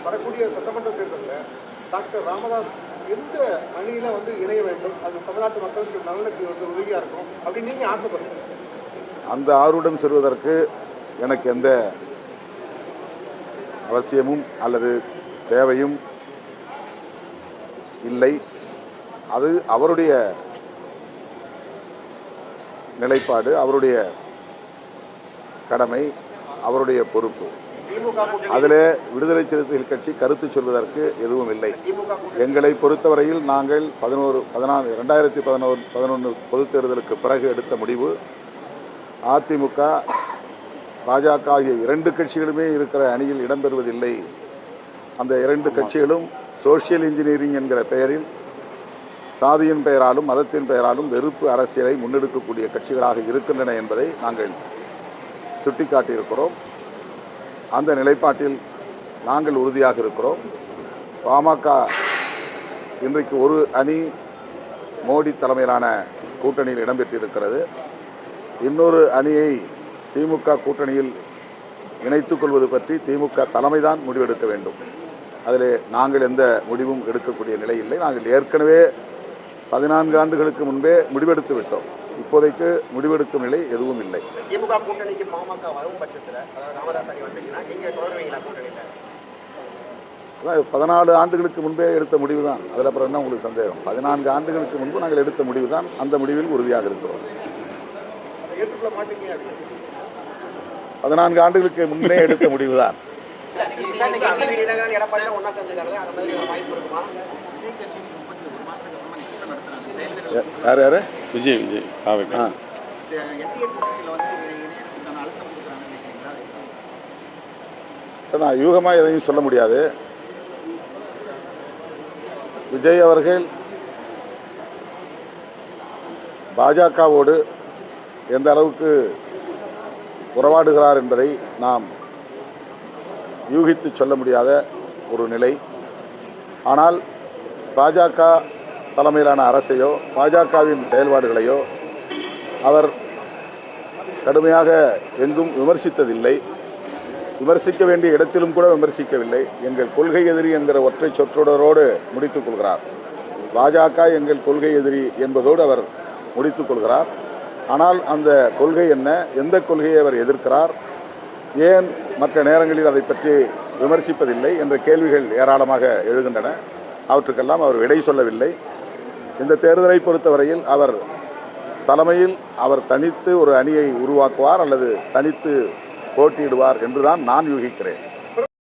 வரக்கூடிய சட்டமன்ற தேர்தலில் டாக்டர் ராமதாஸ் எந்த அணியில இணைய வேண்டும், அது தமிழ்நாட்டு மக்களுக்கு நலனுக்கு உதவியா இருக்கும் அப்படின்னு நீங்க ஆசைப்படுறீங்க? அந்த ஆர்வம் செல்வதற்கு எனக்கு எந்த அவசியமும் அல்லது தேவையும் இல்லை. அது அவருடைய நிலைப்பாடு, அவருடைய கடமை, அவருடைய பொறுப்பு. அதில் விடுதலை சிறுத்தைகள் கட்சி கருத்து சொல்வதற்கு எதுவும் இல்லை. எங்களை பொறுத்தவரையில் நாங்கள் 2011 பொதுத் தேர்தலுக்கு பிறகு எடுத்த முடிவு, அதிமுக பாஜக ஆகிய இரண்டு கட்சிகளுமே இருக்கிற அணியில் இடம்பெறுவதில்லை. அந்த இரண்டு கட்சிகளும் சோசியல் இன்ஜினியரிங் என்கிற பெயரில் சாதியின் பெயராலும் மதத்தின் பெயராலும் வெறுப்பு அரசியலை முன்னெடுக்கக்கூடிய கட்சிகளாக இருக்கின்றன என்பதை நாங்கள் சுட்டிக்காட்டியிருக்கிறோம். அந்த நிலைப்பாட்டில் நாங்கள் உறுதியாக இருக்கிறோம். பாமக இன்றைக்கு ஒரு அணி மோடி தலைமையிலான கூட்டணியில் இடம்பெற்றிருக்கிறது. இன்னொரு அணியை திமுக கூட்டணியில் இணைத்துக் கொள்வது பற்றி திமுக தலைமைதான் முடிவெடுக்க வேண்டும். அதில் நாங்கள் எந்த முடிவும் எடுக்கக்கூடிய நிலை இல்லை. நாங்கள் ஏற்கனவே 14 ஆண்டுகளுக்கு முன்பே முடிவெடுத்து விட்டோம். இப்போதைக்கு முடிவெடுக்கும் நிலை எதுவும் இல்லை. திமுக கூட்டணிக்கு பாமக வரும் பட்சத்தில், ராமதாஸ் அணி வந்துச்சுன்னா நீங்க தொடர்வீங்களா கூட்டணியில்? 14 ஆண்டுகளுக்கு முன்பே எடுத்த முடிவு தான். அதில் அப்புறம் என்ன உங்களுக்கு சந்தேகம்? 14 ஆண்டுகளுக்கு முன்பு நாங்கள் எடுத்த முடிவு தான். அந்த முடிவில் உறுதியாக இருக்கிறோம். 14 ஆண்டுகளுக்கு முன்னே எடுத்த முடிவு தான். யார் யாரு? விஜய் நான் யூகமா எதையும் சொல்ல முடியாது. விஜய் அவர்கள் பாஜகவோடு எந்த அளவுக்கு உறவாடுகிறார் என்பதை நாம் யூகித்து சொல்ல முடியாத ஒரு நிலை. ஆனால் பாஜக தலைமையிலான அரசையோ பாஜகவின் செயல்பாடுகளையோ அவர் கடுமையாக எங்கும் விமர்சித்ததில்லை. விமர்சிக்க வேண்டிய இடத்திலும் கூட விமர்சிக்கவில்லை. எங்கள் கொள்கை எதிரி என்கிற ஒற்றை சொற்றொடரோடு முடித்துக் கொள்கிறார். பாஜக எங்கள் கொள்கை எதிரி என்பதோடு அவர் முடித்துக் கொள்கிறார். ஆனால் அந்த கொள்கை என்ன, எந்த கொள்கையை அவர் எதிர்க்கிறார், ஏன் மற்ற நேரங்களில் அதை பற்றி விமர்சிப்பதில்லை என்ற கேள்விகள் ஏராளமாக எழுகின்றன. அவற்றுக்கெல்லாம் அவர் விடை சொல்லவில்லை. இந்த தேர்தலை பொறுத்தவரையில் அவர் தலைமையில் அவர் தனித்து ஒரு அணியை உருவாக்குவார் அல்லது தனித்து போட்டியிடுவார் என்றுதான் நான் யூகிக்கிறேன்.